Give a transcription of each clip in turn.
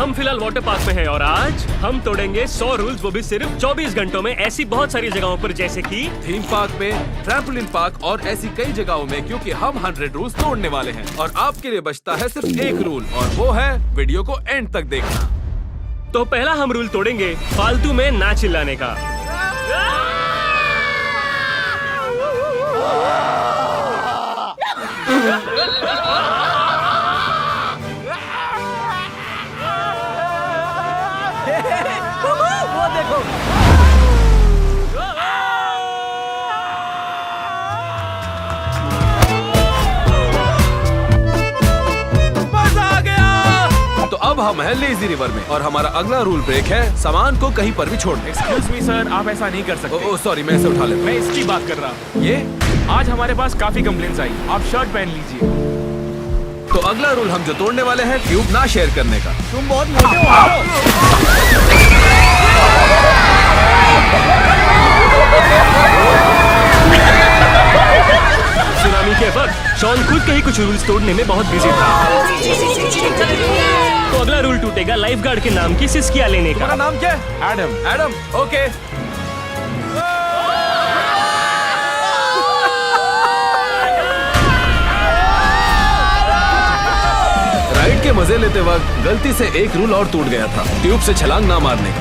हम फिलहाल water park में हैं और आज हम तोड़ेंगे 100 रूल्स, वो भी सिर्फ 24 घंटों में, ऐसी बहुत सारी जगहों पर जैसे कि थीम पार्क में, ट्रैम्पोलिन पार्क और ऐसी कई जगहों में, क्योंकि हम 100 रूल्स तोड़ने वाले हैं और आपके लिए बचता है सिर्फ एक रूल और वो है वीडियो को एंड तक देखना। तो पहला हम रूल तोड़ेंगे फालतू में ना चिल्लाने का। वो देखो। मजा आ गया। तो अब हम हैं लेजी रिवर में और हमारा अगला रूल ब्रेक है सामान को कहीं पर भी छोड़ना। एक्सक्यूज मी सर, आप ऐसा नहीं कर सकते। ओह सॉरी, मैं इसे उठा लेता मैं इसकी बात कर रहा हूँ। ये आज हमारे पास काफी कंप्लेंट्स आई, आप शर्ट पहन लीजिए। तो अगला रूल हम जो तोड़ने वाले हैं ट्यूब ना शेयर करने का। तुम बहुत मोटे हो। सुनामी के वक्त शॉन खुद के ही कुछ रूल्स तोड़ने में बहुत बिजी था। तो अगला रूल टूटेगा लाइफ गार्ड के नाम की सिस्किया लेने का। तुम्हारा नाम क्या है? एडम। Adam, okay. राइड के मजे लेते वक्त गलती से एक रूल और टूट गया था, ट्यूब से छलांग ना मारने का।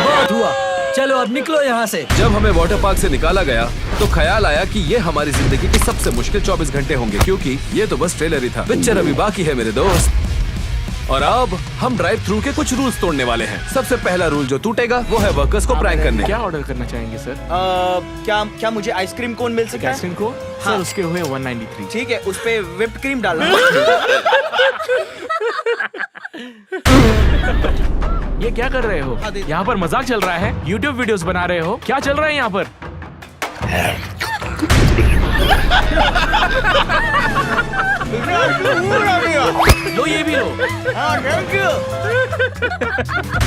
बहुत हुआ, चलो अब निकलो यहाँ से। जब हमें वाटर पार्क से निकाला गया तो ख्याल आया कि ये हमारी जिंदगी की सबसे मुश्किल 24 घंटे होंगे, क्योंकि ये तो बस ट्रेलर ही था, पिक्चर अभी बाकी है मेरे दोस्त। और अब हम ड्राइव थ्रू के कुछ रूल्स तोड़ने वाले हैं। सबसे पहला रूल जो टूटेगा वो है वर्कर्स को प्रैंक करने क्या का। ऑर्डर करना चाहेंगे सर? क्या मुझे आइसक्रीम कोन मिल सकता है? आइसक्रीम को सर उसके हुए 193। ठीक है, उस पे व्हिप्ड क्रीम डालना। ये क्या कर रहे हो? यहाँ पर मजाक चल रहा है? YouTube वीडियोस बना रहे हो? क्या चल रहा है यहाँ पर? लो ये भी लो।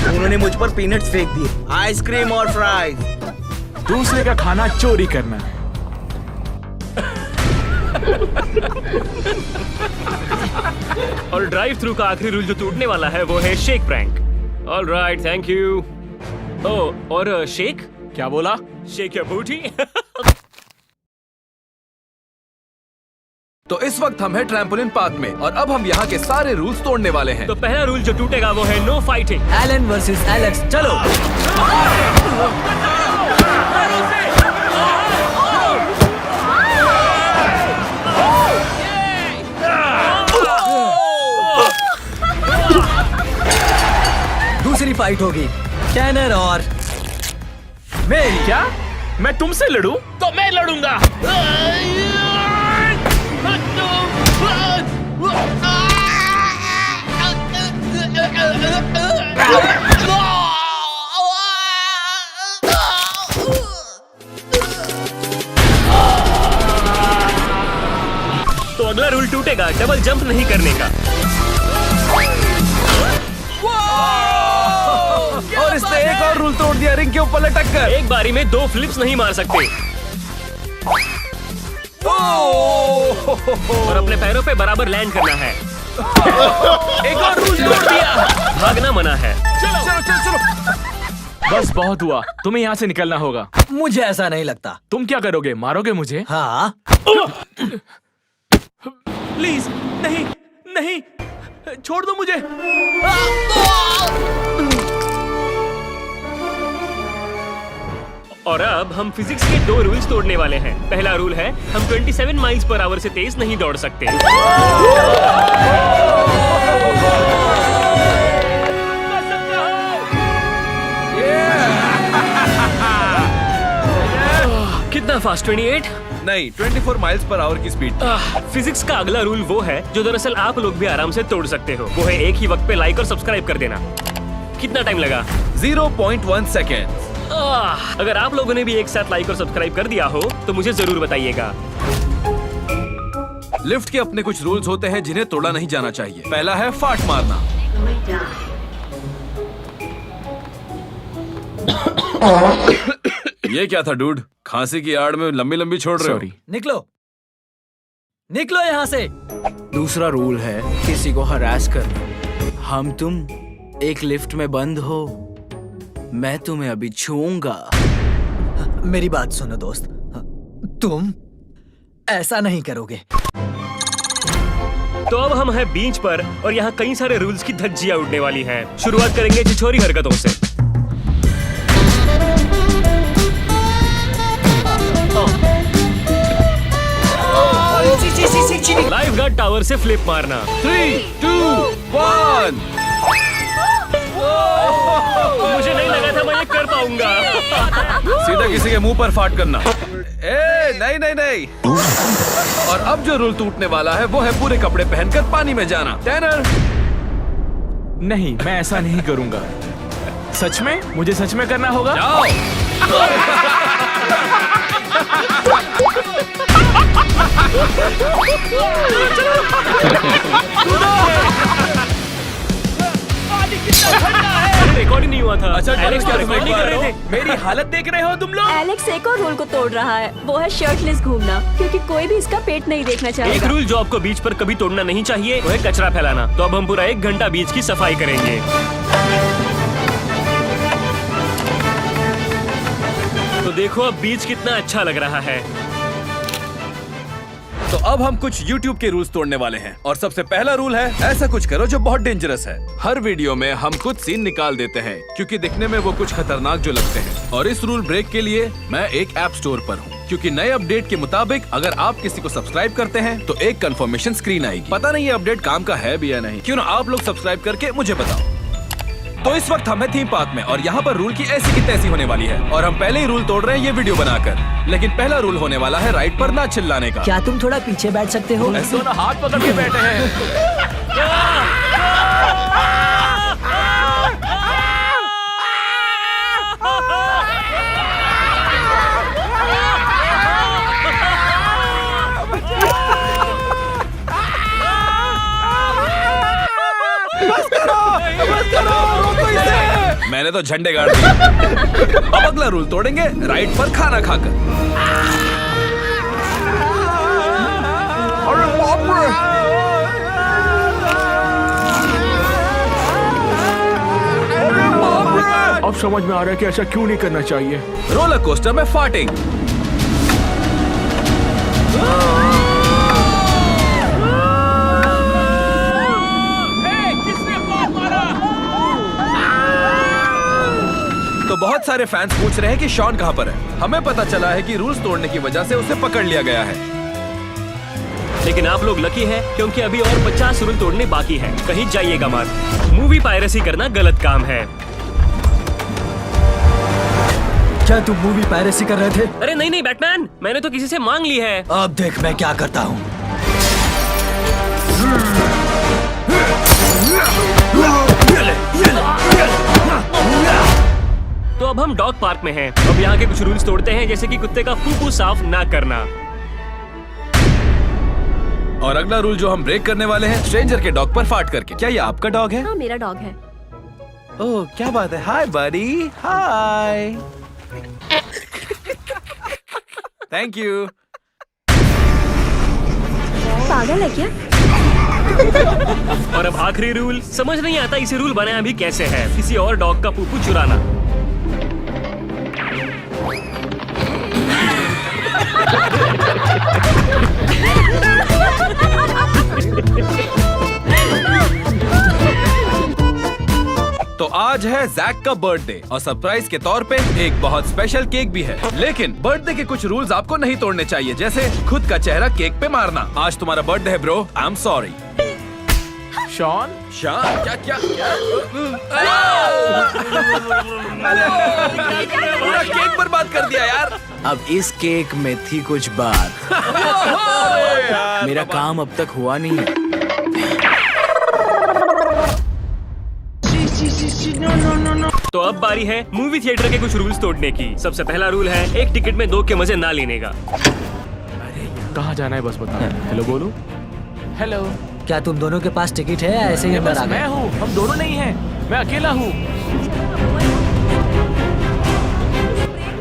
उन्होंने मुझ पर पीनट्स फेंक दिए, आइसक्रीम और फ्राइज। दूसरे का खाना चोरी करना। और ड्राइव थ्रू का आखिरी रूल जो टूटने वाला है वो है shake prank. Alright, thank you. Oh, और शेक? क्या बोला? शेक योर बूटी। तो इस वक्त हम हैं ट्रैम्पोलिन पार्क में और अब हम यहाँ के सारे रूल्स तोड़ने वाले हैं। तो पहला रूल जो टूटेगा वो है no fighting. Alan versus Alex, चलो। दूसरी फाइट होगी टैनर और मेरी। क्या मैं तुमसे लड़ूं? तो मैं लड़ूंगा। तो अगला रूल टूटेगा डबल जंप नहीं करने का। और इसने एक और रूल तोड़ दिया, रिंग के ऊपर लटक कर। एक बारी में 2 फ्लिप्स नहीं मार सकते और अपने पैरों पे बराबर लैंड करना है। एक और रूल तोड़ दिया, भागना मना है। चलो। बस बहुत हुआ, तुम्हें यहाँ से निकलना होगा। मुझे ऐसा नहीं लगता। तुम क्या करोगे? मारोगे मुझे? हाँ, प्लीज नहीं, नहीं, छोड़ दो मुझे। और अब हम फिजिक्स के 2 रूल्स तोड़ने वाले हैं। पहला रूल है हम 27 माइल्स पर आवर से तेज नहीं दौड़ सकते। कितना फास्ट? 28? नहीं, 24 माइल्स पर आवर की स्पीड। फिजिक्स का अगला रूल वो है जो दरअसल आप लोग भी आराम से तोड़ सकते हो। वो है एक ही वक्त पे लाइक और सब्सक्राइब कर देना। कितना टाइम लगा? 0.1 सेकेंड। अगर आप लोगों ने भी एक साथ लाइक और सब्सक्राइब कर दिया हो तो मुझे जरूर बताइएगा। लिफ्ट के अपने कुछ रूल्स होते हैं जिन्हें तोड़ा नहीं जाना चाहिए। पहला है फाट मारना। ये क्या था डूड? खांसी की आड़ में लंबी लंबी छोड़ रहे हो। सॉरी। निकलो निकलो यहाँ से। दूसरा रूल है किसी को हरास करना। हम तुम एक लिफ्ट में बंद हो, मैं तुम्हें अभी छूऊंगा। मेरी बात सुनो दोस्त, तुम ऐसा नहीं करोगे। तो अब हम हैं बीच पर और यहाँ कई सारे रूल्स की धज्जियां उड़ने वाली हैं। शुरुआत करेंगे छिछोरी हरकतों से। लाइफ गार्ड टावर से फ्लिप मारना। 3, 2, 1। मुझे नहीं लगा था मैं ये कर पाऊंगा। सीधा किसी के मुंह पर फाट करना। नहीं नहीं नहीं। और अब जो रूल टूटने वाला है वो है पूरे कपड़े पहनकर पानी में जाना। टैनर, नहीं, मैं ऐसा नहीं करूंगा। सच में? मुझे सच में करना होगा? जाओ। रिकॉर्ड ही नहीं हुआ था। अच्छा, एलेक्स क्या रिकॉर्ड नहीं कर रहे थे। मेरी हालत देख रहे हो तुम लोग? एलेक्स एक और रूल को तोड़ रहा है, वो है शर्टलेस घूमना, क्योंकि कोई भी इसका पेट नहीं देखना एक चाहेगा। रूल जो आपको बीच पर कभी तोड़ना नहीं चाहिए वो है कचरा फैलाना। तो अब हम पूरा 1 घंटा बीच की सफाई करेंगे। तो देखो अब बीच कितना अच्छा लग रहा है। तो अब हम कुछ YouTube के रूल्स तोड़ने वाले हैं और सबसे पहला रूल है ऐसा कुछ करो जो बहुत डेंजरस है। हर वीडियो में हम कुछ सीन निकाल देते हैं क्योंकि दिखने में वो कुछ खतरनाक जो लगते हैं। और इस रूल ब्रेक के लिए मैं एक ऐप स्टोर पर हूँ क्योंकि नए अपडेट के मुताबिक अगर आप किसी को सब्सक्राइब करते हैं तो एक कंफर्मेशन स्क्रीन आएगी। पता नहीं ये अपडेट काम का है भी या नहीं, क्यों ना आप लोग सब्सक्राइब करके मुझे बताओ। तो इस वक्त हम हैं थीम पार्क में और यहाँ पर रूल की ऐसी की तैसी होने वाली है और हम पहले ही रूल तोड़ रहे हैं ये वीडियो बनाकर। लेकिन पहला रूल होने वाला है राइड पर ना चिल्लाने का। क्या तुम थोड़ा पीछे बैठ सकते हो? दोनों हाथ पकड़ के बैठे हैं। मैंने तो झंडे गाड़ दिए। अब अगला रूल तोड़ेंगे राइड पर खाना खाकर। अब समझ में आ रहा है कि ऐसा क्यों नहीं करना चाहिए। रोलर कोस्टर में फाटिंग। तो बहुत सारे फैंस पूछ रहे हैं कि शॉन कहाँ पर है। हमें पता चला है कि रूल्स तोड़ने की वजह से उसे पकड़ लिया गया है। लेकिन आप लोग लकी हैं क्योंकि अभी और 50 रूल तोड़ने बाकी हैं। कहीं जाइएगा मत। मूवी पायरेसी करना गलत काम है। क्या तुम मूवी पायरेसी कर रहे थे? अरे नहीं नहीं बैटमैन, मैंने तो किसी से मांग ली है। अब देख मैं क्या करता हूँ। तो अब हम डॉग पार्क में हैं। अब यहाँ के कुछ रूल्स तोड़ते हैं जैसे कि कुत्ते का फूफू साफ ना करना। और अगला रूल जो हम ब्रेक करने वाले हैं स्ट्रेंजर के डॉग पर फाट करके। क्या ये आपका डॉग है? हाँ मेरा डॉग है। ओह क्या बात है। Hi buddy. Hi. Thank you. पागल है क्या? और अब आखिरी रूल, समझ नहीं आता इसे रूल बनाया भी कैसे है। किसी और डॉग का पूपू चुराना। तो आज है जैक का बर्थडे और सरप्राइज के तौर पे एक बहुत स्पेशल केक भी है। लेकिन बर्थडे के कुछ रूल्स आपको नहीं तोड़ने चाहिए, जैसे खुद का चेहरा केक पे मारना। आज तुम्हारा बर्थडे है bro, I am sorry. Shawn, Shawn क्या क्या क्या? पूरा केक बर्बाद कर दिया यार। अब इस केक में थी कुछ बात। मेरा काम अब तक हुआ नहीं है। तो अब बारी है मूवी थिएटर के कुछ रूल्स तोड़ने की। सबसे पहला रूल है एक टिकट में 2 के मजे ना लेने का। कहाँ जाना है बस बता। हेलो बोलो। हेलो। क्या तुम दोनों के पास टिकट है या ऐसे ही ये अंदर बस आ मैं गए? हूँ, हम दोनों नहीं हैं, मैं अकेला हूँ।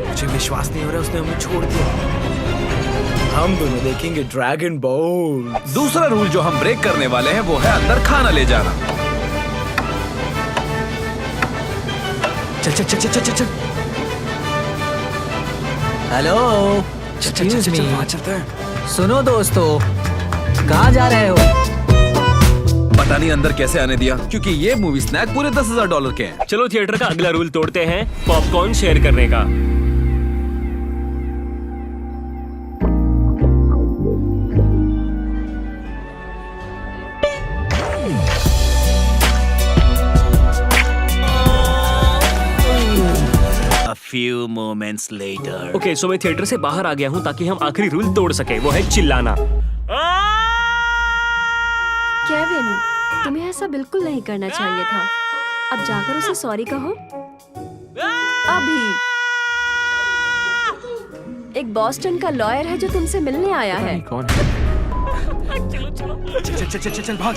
मुझे विश्वास नहीं हो रहा उसने हमें छोड़ दिया। हम दोनों देखेंगे ड्रैगन बॉल। दूसरा रूल जो हम ब्रेक करने वाले हैं वो है अंदर खाना ले जाना। चल चल चल चल चल चल हेलो, चल चल चल चल वहाँ चलते हैं। सुनो दोस्तों, कहाँ जा रहे हो? पता नहीं अंदर कैसे आने दिया, क्योंकि ये मूवी स्नैक पूरे $10,000 के हैं। चलो थिएटर का अगला रूल तोड़ते हैं, पॉपकॉर्न शेयर करने का। few moments later. ओके, सो मैं थिएटर से बाहर आ गया हूँ ताकि हम आखिरी रूल तोड़ सके, वो है चिल्लाना। केविन, तुम्हें ऐसा बिल्कुल नहीं करना चाहिए था। अब जाकर उसे सॉरी कहो। अभी। एक बॉस्टन का लॉयर है जो तुमसे मिलने आया है। कौन है? चल चल चल चल चल भाग।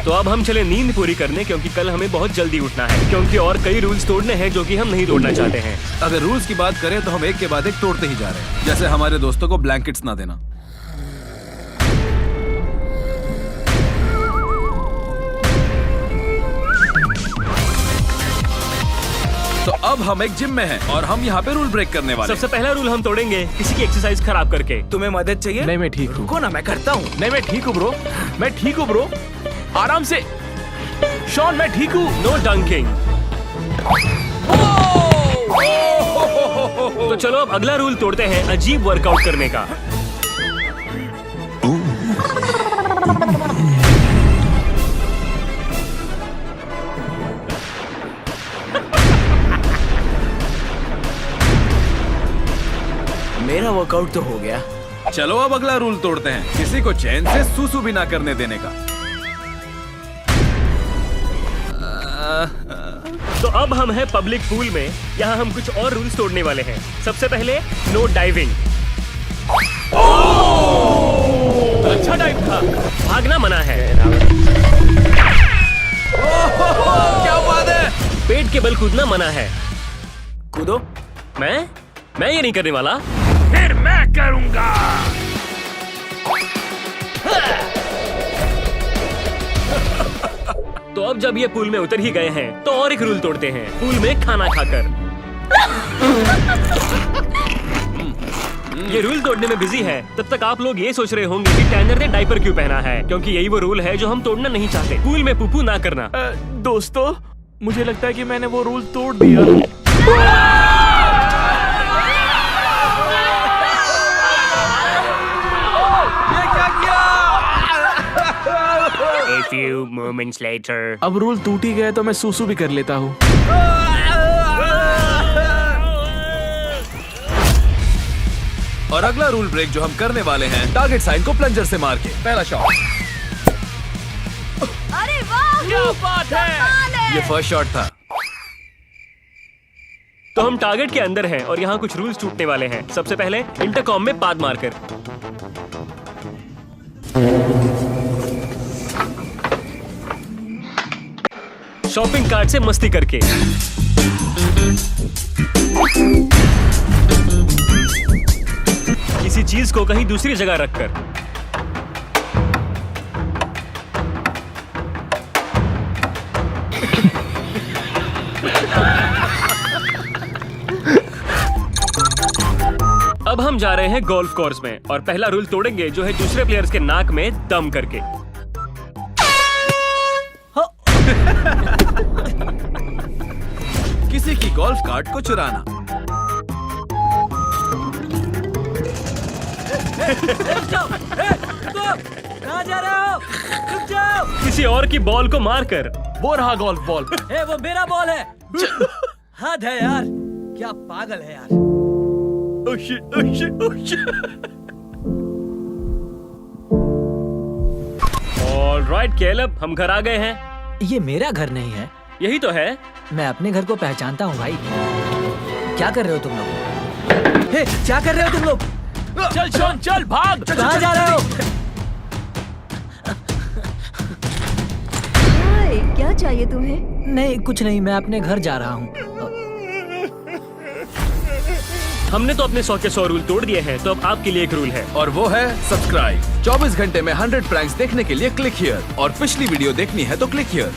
तो अब हम चले नींद पूरी करने, क्योंकि कल हमें बहुत जल्दी उठना है, क्योंकि और कई रूल्स तोड़ने हैं जो कि हम नहीं तोड़ना चाहते हैं। अगर रूल्स की बात करें तो हम एक के बाद एक तोड़ते ही जा रहे हैं, जैसे हमारे दोस्तों को ब्लैंकेट्स ना देना। तो अब हम एक जिम में हैं और हम यहाँ पे रूल ब्रेक करने वाले सबसे पहला रूल हम तोड़ेंगे किसी की एक्सरसाइज खराब करके। तुम्हें मदद चाहिए? नहीं, मैं ठीक हूँ। रुको ना, मैं करता हूँ। नहीं, मैं ठीक हूँ ब्रो, मैं ठीक हूँ ब्रो, आराम से। शॉन, मैं ठीक हूँ। No dunking. तो चलो अब अगला रूल तोड़ते हैं, अजीब वर्कआउट करने का। मेरा वर्कआउट तो हो गया। चलो अब अगला रूल तोड़ते हैं, किसी को चैन से सूसू भी ना करने देने का। तो अब हम हैं पब्लिक पूल में, यहाँ हम कुछ और रूल्स तोड़ने वाले हैं। सबसे पहले नो डाइविंग। अच्छा डाइव था। भागना मना है। क्या बात है? पेट के बल कूदना मना है। कूदो। मैं ये नहीं करने वाला। फिर मैं करूँगा। तो अब जब ये पूल में उतर ही गए हैं, तो और एक रूल तोड़ते हैं, पूल में खाना खाकर। ये रूल तोड़ने में बिजी है, तब तक आप लोग ये सोच रहे होंगे कि टैनर ने डायपर क्यों पहना है, क्योंकि यही वो रूल है जो हम तोड़ना नहीं चाहते। पूल में पुपू ना करना। दोस्तों, मुझे लगता है कि मैंने वो रूल तोड़ दिया। A few moments later. अब रूल टूट ही गए तो मैं सूसू भी कर लेता हूँ। और अगला रूल ब्रेक जो हम करने वाले हैं, टारगेट साइन को प्लंजर से मार के। पहला शॉट। अरे वाह! क्या बात है! ये फर्स्ट शॉट था। तो हम टारगेट के अंदर हैं और यहाँ कुछ रूल्स टूटने वाले हैं। सबसे पहले इंटरकॉम में पाद मारकर। शॉपिंग कार्ट से मस्ती करके। किसी चीज को कहीं दूसरी जगह रखकर। अब हम जा रहे हैं गोल्फ कोर्स में और पहला रूल तोड़ेंगे जो है दूसरे प्लेयर्स के नाक में दम करके। किसी की गोल्फ कार्ट को चुराना। कहाँ जा रहे हो? रुक जाओ। किसी और की बॉल को मारकर। वो रहा गोल्फ बॉल। वो मेरा बॉल है। हद है यार, क्या पागल है यार। ऑलराइट कैलब, हम घर आ गए हैं। ये मेरा घर नहीं है। यही तो है। मैं अपने घर को पहचानता हूँ भाई। क्या कर रहे हो तुम लोग? हे, क्या कर रहे हो तुम लोग? चल शॉन चल भाग। कहाँ जा रहे हो? हाय, क्या चाहिए तुम्हें? नहीं कुछ नहीं, मैं अपने घर जा रहा हूँ। हमने तो अपने 100 के 100 रूल तोड़ दिए हैं, तो अब आपके लिए एक रूल है। और वो है सब्सक्राइब। 24 घंटे में 100 प्रैंक्स देखने के लिए क्लिक हियर, और पिछली वीडियो देखनी है तो क्लिक हियर।